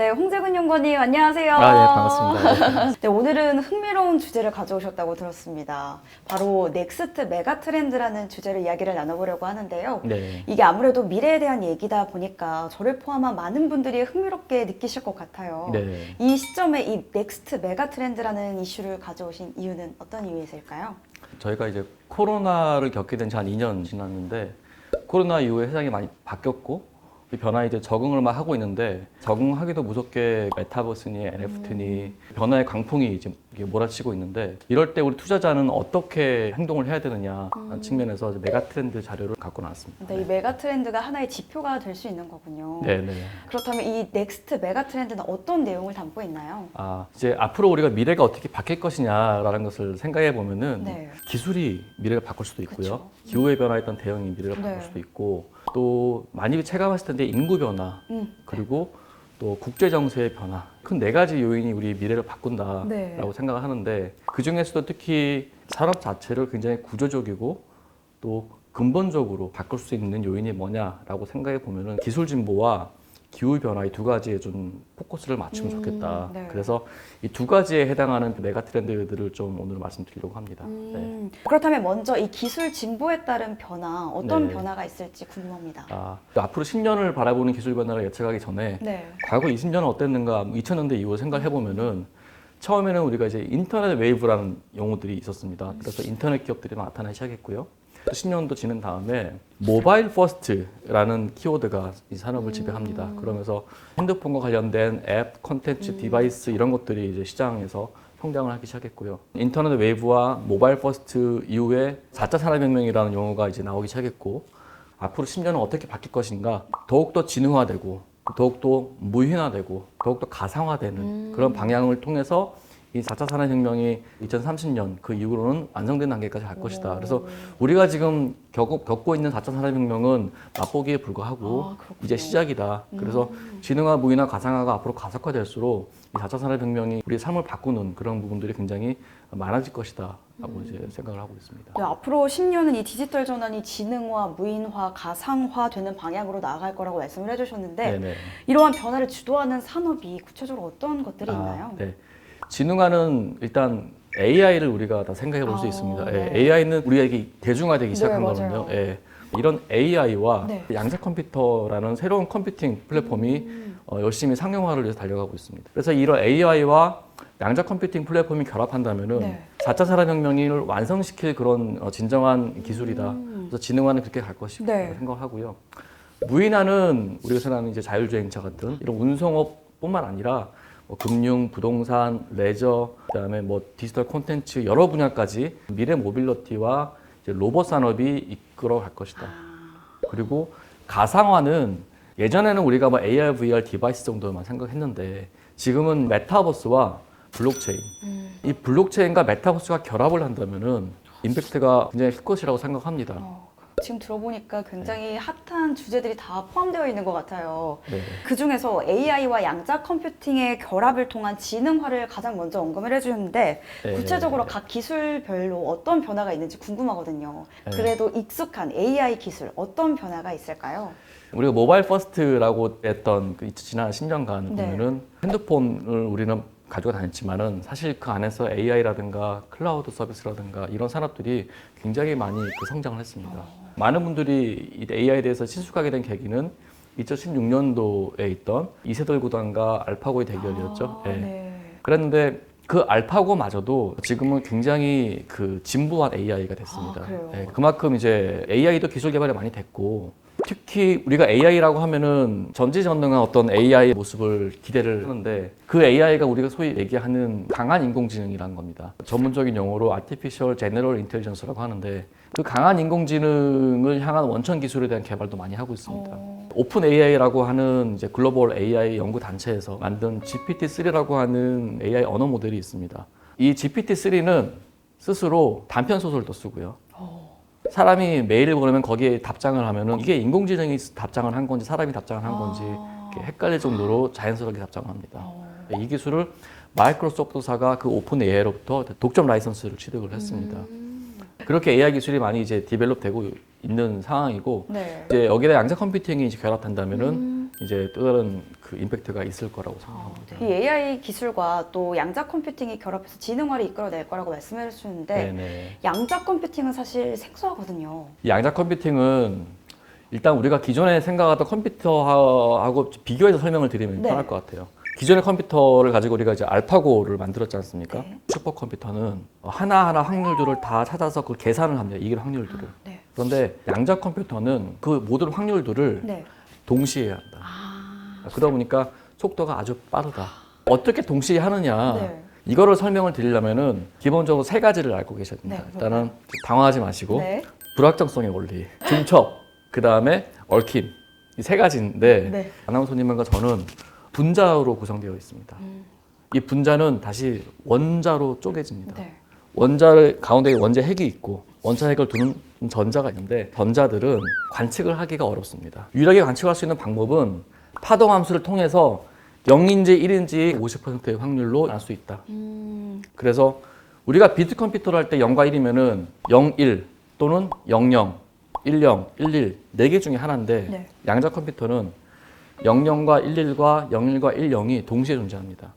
네, 홍재근 연구원님 안녕하세요. 반갑습니다. 네, 오늘은 흥미로운 주제를 가져오셨다고 들었습니다. 바로 넥스트 메가 트렌드라는 주제로 이야기를 나눠보려고 하는데요. 네. 이게 아무래도 미래에 대한 얘기다 보니까 저를 포함한 많은 분들이 흥미롭게 느끼실 것 같아요. 네. 이 시점에 이 넥스트 메가 트렌드라는 이슈를 가져오신 이유는 어떤 이유에서일까요? 저희가 이제 코로나를 겪게 된 지 한 2년 지났는데 코로나 이후에 세상이 많이 바뀌었고 이 변화에 이제 적응을 막 하고 있는데 적응하기도 무섭게 메타버스니 NFT니 변화의 광풍이 이제 몰아치고 있는데 이럴 때 우리 투자자는 어떻게 행동을 해야 되느냐 측면에서 메가 트렌드 자료를 갖고 나왔습니다. 이 메가 트렌드가 하나의 지표가 될 수 있는 거군요. 네. 그렇다면 이 넥스트 메가 트렌드는 어떤 내용을 담고 있나요? 이제 앞으로 우리가 미래가 어떻게 바뀔 것이냐라는 것을 생각해 보면은 네. 기술이 미래를 바꿀 수도 있고요. 그쵸. 기후에 변화에 따른 대응이 미래를 바꿀 네. 수도 있고 또 많이 체감했을 텐데 인구 변화 그리고 또 국제 정세의 변화 큰 네 가지 요인이 우리 미래를 바꾼다라고 네. 생각을 하는데 그 중에서도 특히 산업 자체를 굉장히 구조적이고 또 근본적으로 바꿀 수 있는 요인이 뭐냐라고 생각해 보면은 기술 진보와 기후 변화 이 두 가지에 좀 포커스를 맞추면 좋겠다. 네. 그래서 이 두 가지에 해당하는 메가 트렌드들을 좀 오늘 말씀드리려고 합니다. 네. 그렇다면 먼저 이 기술 진보에 따른 변화, 어떤 네. 변화가 있을지 궁금합니다. 앞으로 10년을 바라보는 기술 변화를 예측하기 전에 네. 과거 20년은 어땠는가 2000년대 이후 생각해 보면은 처음에는 우리가 이제 인터넷 웨이브라는 용어들이 있었습니다. 그래서 인터넷 기업들이 나타나기 시작했고요. 10년도 지난 다음에 모바일 퍼스트라는 키워드가 이 산업을 지배합니다. 그러면서 핸드폰과 관련된 앱, 콘텐츠, 디바이스 이런 것들이 이제 시장에서 성장을 하기 시작했고요. 인터넷 웨이브와 모바일 퍼스트 이후에 4차 산업혁명이라는 용어가 이제 나오기 시작했고 앞으로 10년은 어떻게 바뀔 것인가 더욱더 지능화되고 더욱더 무인화되고 더욱더 가상화되는 그런 방향을 통해서 이 4차 산업혁명이 2030년 그 이후로는 완성된 단계까지 갈 것이다. 그래서 우리가 지금 겪고 있는 4차 산업혁명은 맛보기에 불과하고 이제 시작이다. 그래서 지능화, 무인화, 가상화가 앞으로 가속화될수록 이 4차 산업혁명이 우리 삶을 바꾸는 그런 부분들이 굉장히 많아질 것이다. 라고 이제 생각을 하고 있습니다. 네, 앞으로 10년은 이 디지털 전환이 지능화, 무인화, 가상화 되는 방향으로 나아갈 거라고 말씀을 해주셨는데 네네. 이러한 변화를 주도하는 산업이 구체적으로 어떤 것들이 있나요? 네. 지능화는 일단 AI를 우리가 다 생각해 볼 수 있습니다. 네. AI는 우리에게 대중화되기 시작한 맞아요. 거거든요. 이런 AI와 네. 양자 컴퓨터라는 새로운 컴퓨팅 플랫폼이 열심히 상용화를 위해서 달려가고 있습니다. 그래서 이런 AI와 양자 컴퓨팅 플랫폼이 결합한다면은 네. 4차 산업혁명을 완성시킬 그런 진정한 기술이다. 그래서 지능화는 그렇게 갈 것이고 네. 생각을 하고요. 무인화는 우리가 생각하는 이제 자율주행차 같은 이런 운송업뿐만 아니라 금융, 부동산, 레저, 그다음에 디지털 콘텐츠 여러 분야까지 미래 모빌리티와 이제 로봇 산업이 이끌어 갈 것이다. 그리고 가상화는 예전에는 우리가 AR, VR 디바이스 정도만 생각했는데 지금은 메타버스와 블록체인. 이 블록체인과 메타버스가 결합을 한다면은 임팩트가 굉장히 클 것이라고 생각합니다. 지금 들어보니까 굉장히 핫한 주제들이 다 포함되어 있는 것 같아요. 네. 그 중에서 AI와 양자 컴퓨팅의 결합을 통한 지능화를 가장 먼저 언급을 해주셨는데 네. 구체적으로 각 기술별로 어떤 변화가 있는지 궁금하거든요. 네. 그래도 익숙한 AI 기술 어떤 변화가 있을까요? 우리가 모바일 퍼스트라고 했던 그 지난 10년간 네. 보면은 핸드폰을 우리는 가지고 다녔지만은 사실 그 안에서 AI라든가 클라우드 서비스라든가 이런 산업들이 굉장히 많이 성장을 했습니다. 많은 분들이 이 AI에 대해서 친숙하게 된 계기는 2016년도에 있던 이세돌 구단과 알파고의 대결이었죠. 네. 그랬는데 그 알파고마저도 지금은 굉장히 진부한 AI가 됐습니다. 그래요? 그만큼 이제 AI도 기술 개발이 많이 됐고 특히 우리가 AI라고 하면은 전지전능한 어떤 AI 모습을 기대를 하는데 그 AI가 우리가 소위 얘기하는 강한 인공지능이라는 겁니다. 전문적인 용어로 Artificial General Intelligence라고 하는데 그 강한 인공지능을 향한 원천 기술에 대한 개발도 많이 하고 있습니다. 오픈 AI라고 하는 이제 글로벌 AI 연구 단체에서 만든 GPT-3라고 하는 AI 언어 모델이 있습니다. 이 GPT-3는 스스로 단편 소설도 쓰고요. 사람이 메일을 보내면 거기에 답장을 하면은 이게 인공지능이 답장을 한 건지 사람이 답장을 한 건지 이렇게 헷갈릴 정도로 자연스럽게 답장을 합니다. 이 기술을 마이크로소프트사가 그 오픈 AI로부터 독점 라이선스를 취득을 했습니다. 그렇게 AI 기술이 많이 이제 디벨롭되고 있는 상황이고 네. 이제 여기다 양자 컴퓨팅이 이제 결합한다면은 이제 또 다른 그 임팩트가 있을 거라고 생각합니다. 이 AI 기술과 또 양자 컴퓨팅이 결합해서 지능화를 이끌어낼 거라고 말씀해 주셨는데 네네. 양자 컴퓨팅은 사실 생소하거든요. 이 양자 컴퓨팅은 일단 우리가 기존에 생각하던 컴퓨터하고 비교해서 설명을 드리면 네. 편할 것 같아요. 기존의 컴퓨터를 가지고 우리가 이제 알파고를 만들었지 않습니까? 네. 슈퍼컴퓨터는 하나하나 확률들을 다 찾아서 그걸 계산을 합니다. 이길 확률들을. 네. 그런데 양자 컴퓨터는 그 모든 확률들을 네. 동시에 해야 한다. 아, 그러다 보니까 속도가 아주 빠르다. 어떻게 동시에 하느냐. 네. 이거를 설명을 드리려면은 기본적으로 세 가지를 알고 계셔야 됩니다. 네, 일단은 당황하지 마시고 네. 불확정성의 원리, 중첩, 그 다음에 얽힘 이 세 가지인데 네. 아나운서님과 저는 분자로 구성되어 있습니다. 이 분자는 다시 원자로 쪼개집니다. 네. 원자를 가운데 원자 핵이 있고 원자 핵을 두는 전자가 있는데 전자들은 관측을 하기가 어렵습니다. 유일하게 관측할 수 있는 방법은 파동 함수를 통해서 0인지 1인지 50%의 확률로 알 수 있다. 그래서 우리가 비트 컴퓨터를 할 때 0과 1이면은 0, 1 또는 00, 10, 11 4개 중에 하나인데 네. 양자 컴퓨터는 00과 11과 01과 10이 동시에 존재합니다.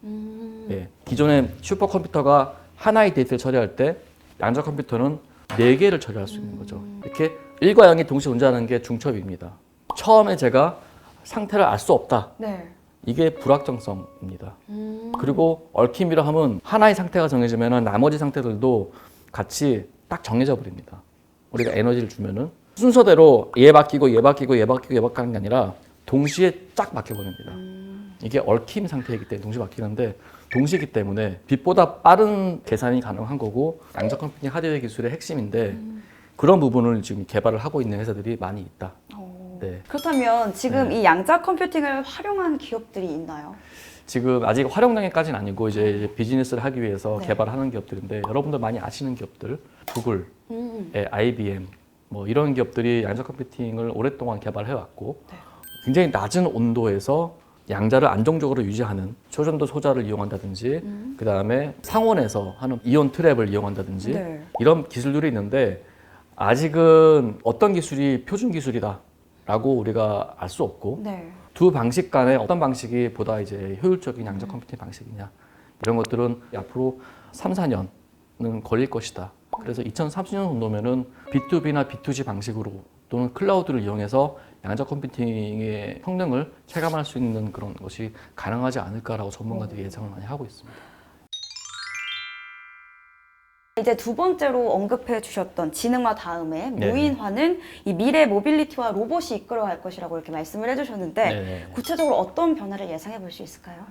예, 기존의 슈퍼컴퓨터가 하나의 데이터를 처리할 때 양자 컴퓨터는 4개를 처리할 수 있는 거죠. 이렇게 1과 0이 동시에 존재하는 게 중첩입니다. 처음에 제가 상태를 알 수 없다. 네. 이게 불확정성입니다. 그리고 얽힘이라 하면 하나의 상태가 정해지면 나머지 상태들도 같이 딱 정해져 버립니다. 우리가 에너지를 주면은 순서대로 얘 바뀌고 얘 바뀌고 얘 바뀌고 얘 바뀌는 게 아니라 동시에 쫙 바뀌어버립니다. 이게 얽힘 상태이기 때문에 동시에 바뀌는데 동시이기 때문에 빛보다 빠른 계산이 가능한 거고 양자 컴퓨팅 하드웨어 기술의 핵심인데 그런 부분을 지금 개발을 하고 있는 회사들이 많이 있다. 네. 그렇다면 지금 이 양자 컴퓨팅을 활용한 기업들이 있나요? 지금 아직 활용 단계까지는 아니고 이제 비즈니스를 하기 위해서 네. 개발하는 기업들인데 여러분들 많이 아시는 기업들 구글, IBM 뭐 이런 기업들이 양자 컴퓨팅을 오랫동안 개발해 왔고 네. 굉장히 낮은 온도에서 양자를 안정적으로 유지하는 초전도 소자를 이용한다든지 그 다음에 상온에서 하는 이온 트랩을 이용한다든지 네. 이런 기술들이 있는데 아직은 어떤 기술이 표준 기술이다라고 우리가 알 수 없고 네. 두 방식 간에 어떤 방식이 보다 이제 효율적인 양자 컴퓨팅 방식이냐 이런 것들은 앞으로 3, 4년은 걸릴 것이다. 그래서 2030년 정도면은 B2B나 B2G 방식으로 또는 클라우드를 이용해서 양자 컴퓨팅의 성능을 체감할 수 있는 그런 것이 가능하지 않을까라고 전문가들이 예상을 많이 하고 있습니다. 이제 두 번째로 언급해 주셨던 지능화 다음에 네. 무인화는 이 미래 모빌리티와 로봇이 이끌어갈 것이라고 이렇게 말씀을 해주셨는데 네. 구체적으로 어떤 변화를 예상해 볼 수 있을까요?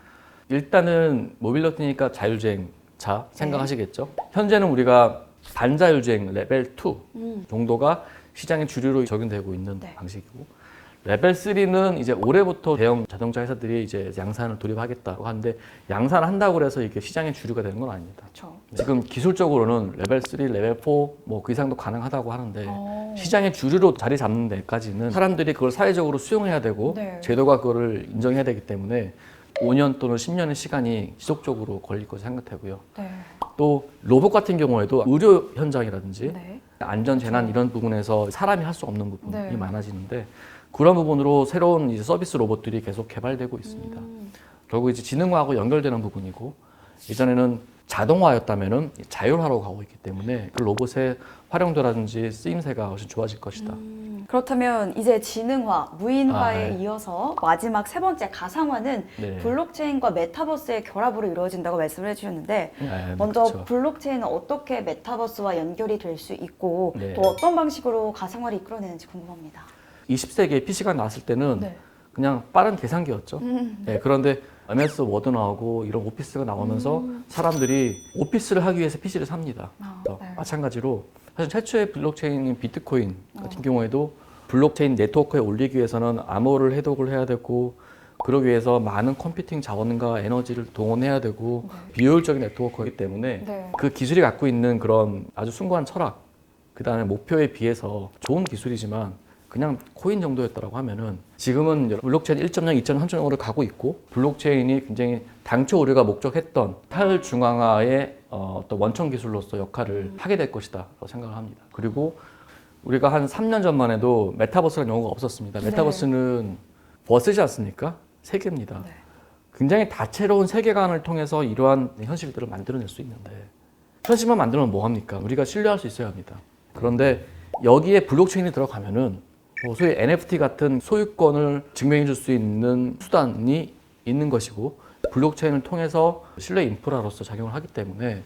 일단은 모빌리티니까 자율주행차 생각하시겠죠? 현재는 우리가 반자율주행 레벨 2 정도가 시장의 주류로 적용되고 있는 네. 방식이고 레벨 3는 이제 올해부터 대형 자동차 회사들이 이제 양산을 돌입하겠다고 하는데 양산을 한다고 해서 이게 시장의 주류가 되는 건 아닙니다. 그렇죠. 지금 기술적으로는 레벨 3, 레벨 4 뭐 그 이상도 가능하다고 하는데 어. 시장의 주류로 자리 잡는 데까지는 사람들이 그걸 사회적으로 수용해야 되고 네. 제도가 그거를 인정해야 되기 때문에 5년 또는 10년의 시간이 지속적으로 걸릴 것이 생각되고요. 네. 또 로봇 같은 경우에도 의료 현장이라든지 네. 안전 재난 이런 부분에서 사람이 할 수 없는 부분이 네. 많아지는데 그런 부분으로 새로운 이제 서비스 로봇들이 계속 개발되고 있습니다. 결국 이제 지능화하고 연결되는 부분이고 예전에는 자동화였다면은 자율화로 가고 있기 때문에 그 로봇의 활용도라든지 쓰임새가 훨씬 좋아질 것이다. 그렇다면 이제 지능화, 무인화에 네. 이어서 마지막 세 번째 가상화는 네. 블록체인과 메타버스의 결합으로 이루어진다고 말씀을 해주셨는데 네, 먼저 그렇죠. 블록체인은 어떻게 메타버스와 연결이 될 수 있고 네. 또 어떤 방식으로 가상화를 이끌어내는지 궁금합니다. 20세기에 PC가 나왔을 때는 네. 그냥 빠른 계산기였죠. 네, 그런데 MS 워드 나오고 이런 오피스가 나오면서 사람들이 오피스를 하기 위해서 PC를 삽니다. 그래서 네. 마찬가지로 사실 최초의 블록체인인 비트코인 같은 경우에도 블록체인 네트워크에 올리기 위해서는 암호를 해독을 해야 되고 그러기 위해서 많은 컴퓨팅 자원과 에너지를 동원해야 되고 비효율적인 네트워크이기 때문에 네. 그 기술이 갖고 있는 그런 아주 숭고한 철학 그 다음에 목표에 비해서 좋은 기술이지만 그냥 코인 정도였다고 하면은 지금은 블록체인 1.0, 2.0, 3.0으로 가고 있고 블록체인이 굉장히 당초 우리가 목적했던 탈중앙화의 어떤 원천 기술로서 역할을 하게 될 것이다라고 생각을 합니다. 그리고 우리가 한 3년 전만 해도 메타버스라는 용어가 없었습니다. 네. 메타버스는 버스지 않습니까? 세계입니다. 네. 굉장히 다채로운 세계관을 통해서 이러한 현실들을 만들어낼 수 있는데 현실만 만들면 뭐합니까? 우리가 신뢰할 수 있어야 합니다. 그런데 여기에 블록체인이 들어가면은 소위 NFT 같은 소유권을 증명해 줄 수 있는 수단이 있는 것이고 블록체인을 통해서 신뢰 인프라로서 작용을 하기 때문에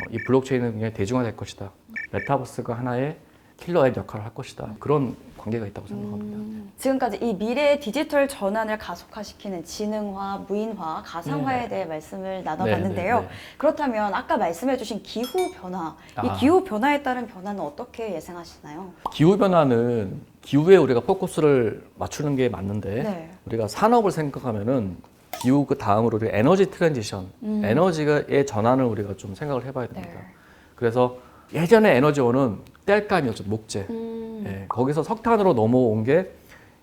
이 블록체인은 굉장히 대중화될 것이다. 메타버스가 하나의 킬러 앱 역할을 할 것이다. 그런 관계가 있다고 생각합니다. 지금까지 이 미래의 디지털 전환을 가속화시키는 지능화, 무인화, 가상화에 대해 말씀을 나눠봤는데요. 네. 그렇다면 아까 말씀해주신 기후 변화, 이 기후 변화에 따른 변화는 어떻게 예상하시나요? 기후 변화는 기후에 우리가 포커스를 맞추는 게 맞는데 네. 우리가 산업을 생각하면은 기후 그 다음으로 우리가 에너지 트랜지션, 에너지의 전환을 우리가 좀 생각을 해봐야 됩니다. 네. 그래서 예전에 에너지원은 땔감이었죠, 목재. 예, 거기서 석탄으로 넘어온 게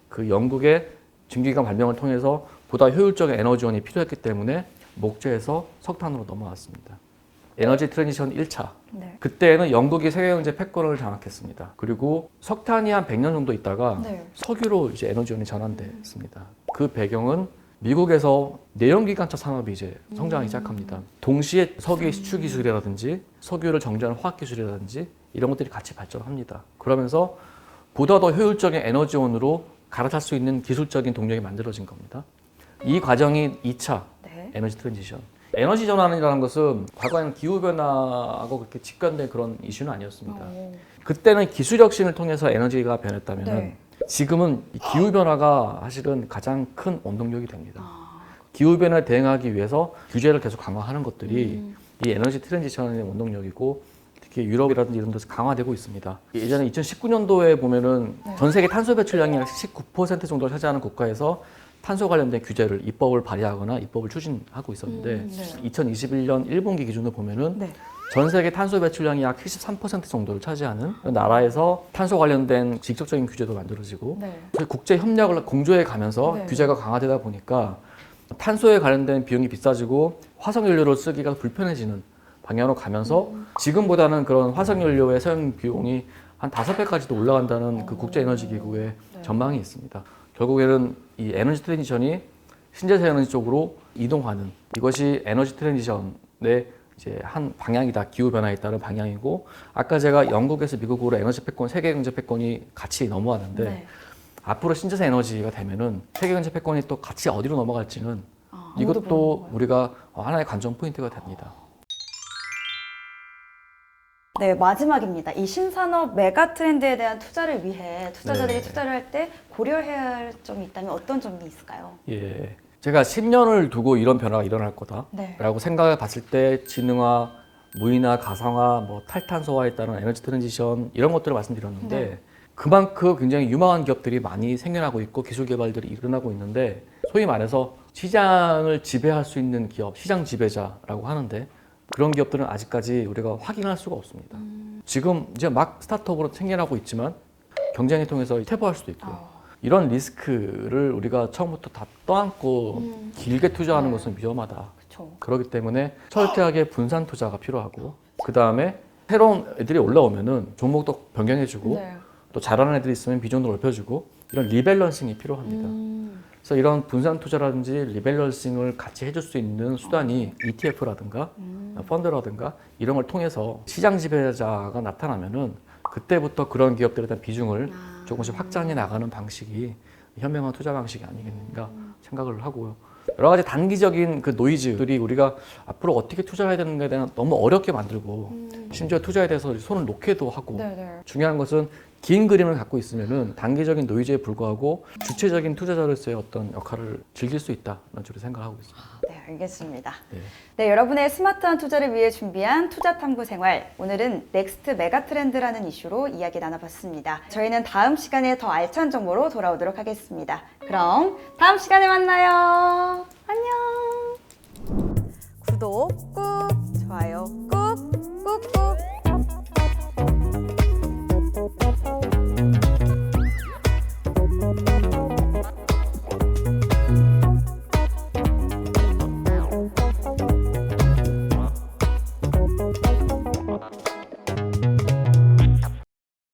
그 영국의 증기기관 발명을 통해서 보다 효율적인 에너지원이 필요했기 때문에 목재에서 석탄으로 넘어왔습니다. 에너지 트랜지션 1차. 네. 그때는 영국이 세계경제 패권을 장악했습니다. 그리고 석탄이 한 100년 정도 있다가 네. 석유로 이제 에너지원이 전환됐습니다. 그 배경은 미국에서 내연기관차 산업이 이제 성장하기 시작합니다. 동시에 석유의 시추 기술이라든지 석유를 정제하는 화학 기술이라든지 이런 것들이 같이 발전합니다. 그러면서 보다 더 효율적인 에너지원으로 갈아탈 수 있는 기술적인 동력이 만들어진 겁니다. 이 과정이 2차 네. 에너지 트랜지션. 에너지 전환이라는 것은 과거에는 기후변화하고 그렇게 직관된 그런 이슈는 아니었습니다. 그때는 기술 혁신을 통해서 에너지가 변했다면 네. 지금은 이 기후변화가 사실은 가장 큰 원동력이 됩니다. 기후변화에 대응하기 위해서 규제를 계속 강화하는 것들이 이 에너지 트랜지션의 원동력이고 특히 유럽이라든지 이런 데서 강화되고 있습니다. 예전에 2019년도에 보면은 전 세계 탄소 배출량이 약 19% 정도를 차지하는 국가에서 탄소 관련된 규제를 입법을 발의하거나 입법을 추진하고 있었는데 2021년 1분기 기준으로 보면은 네. 전 세계 탄소 배출량이 약 73% 정도를 차지하는 나라에서 탄소 관련된 직접적인 규제도 만들어지고 네. 국제 협력을 공조해 가면서 네. 규제가 강화되다 보니까 탄소에 관련된 비용이 비싸지고 화석연료를 쓰기가 불편해지는 방향으로 가면서 지금보다는 그런 화석연료의 사용 비용이 한 5배까지도 올라간다는 그 국제에너지기구의 전망이 있습니다. 결국에는 이 에너지 트랜지션이 신재생 에너지 쪽으로 이동하는 이것이 에너지 트랜지션의 이제 한 방향이다. 기후 변화에 따른 방향이고 아까 제가 영국에서 미국으로 에너지 패권, 세계 경제 패권이 같이 넘어왔는데 네. 앞으로 신재생 에너지가 되면은 세계 경제 패권이 또 같이 어디로 넘어갈지는 아무도 이것도 우리가 하나의 관전 포인트가 됩니다. 네, 마지막입니다. 이 신산업 메가 트렌드에 대한 투자를 위해 투자자들이 네. 투자를 할 때 고려해야 할 점이 있다면 어떤 점이 있을까요? 예, 제가 10년을 두고 이런 변화가 일어날 거다라고 네. 생각해 봤을 때 지능화, 무인화, 가상화, 뭐 탈탄소화에 따른 에너지 트랜지션 이런 것들을 말씀드렸는데 네. 그만큼 굉장히 유망한 기업들이 많이 생겨나고 있고 기술 개발들이 일어나고 있는데 소위 말해서 시장을 지배할 수 있는 기업, 시장 지배자라고 하는데 그런 기업들은 아직까지 우리가 확인할 수가 없습니다. 지금 이제 막 스타트업으로 생겨나고 있지만 경쟁을 통해서 퇴보할 수도 있고요. 이런 리스크를 우리가 처음부터 다 떠안고 길게 투자하는 것은 위험하다. 그렇죠. 그렇기 때문에 철저하게 분산 투자가 필요하고 그 다음에 새로운 애들이 올라오면은 종목도 변경해주고 네. 또 잘하는 애들이 있으면 비중도 넓혀주고 이런 리밸런싱이 필요합니다. 그래서 이런 분산 투자라든지 리밸런싱을 같이 해줄 수 있는 수단이 ETF라든가 펀드라든가 이런 걸 통해서 시장 지배자가 나타나면은 그때부터 그런 기업들에 대한 비중을 조금씩 확장해 나가는 방식이 현명한 투자 방식이 아니겠는가 생각을 하고요. 여러 가지 단기적인 그 노이즈들이 우리가 앞으로 어떻게 투자해야 되는가에 대한 너무 어렵게 만들고 심지어 투자에 대해서 손을 놓게도 하고 네네. 중요한 것은 긴 그림을 갖고 있으면은 단기적인 노이즈에 불구하고 주체적인 투자자로서의 어떤 역할을 즐길 수 있다는 쪽으로 생각하고 있습니다. 네, 알겠습니다. 네. 네, 여러분의 스마트한 투자를 위해 준비한 투자 탐구 생활. 오늘은 넥스트 메가 트렌드라는 이슈로 이야기 나눠봤습니다. 저희는 다음 시간에 더 알찬 정보로 돌아오도록 하겠습니다. 그럼 다음 시간에 만나요. 안녕. 구독 꾹, 좋아요 꾹, 꾹꾹.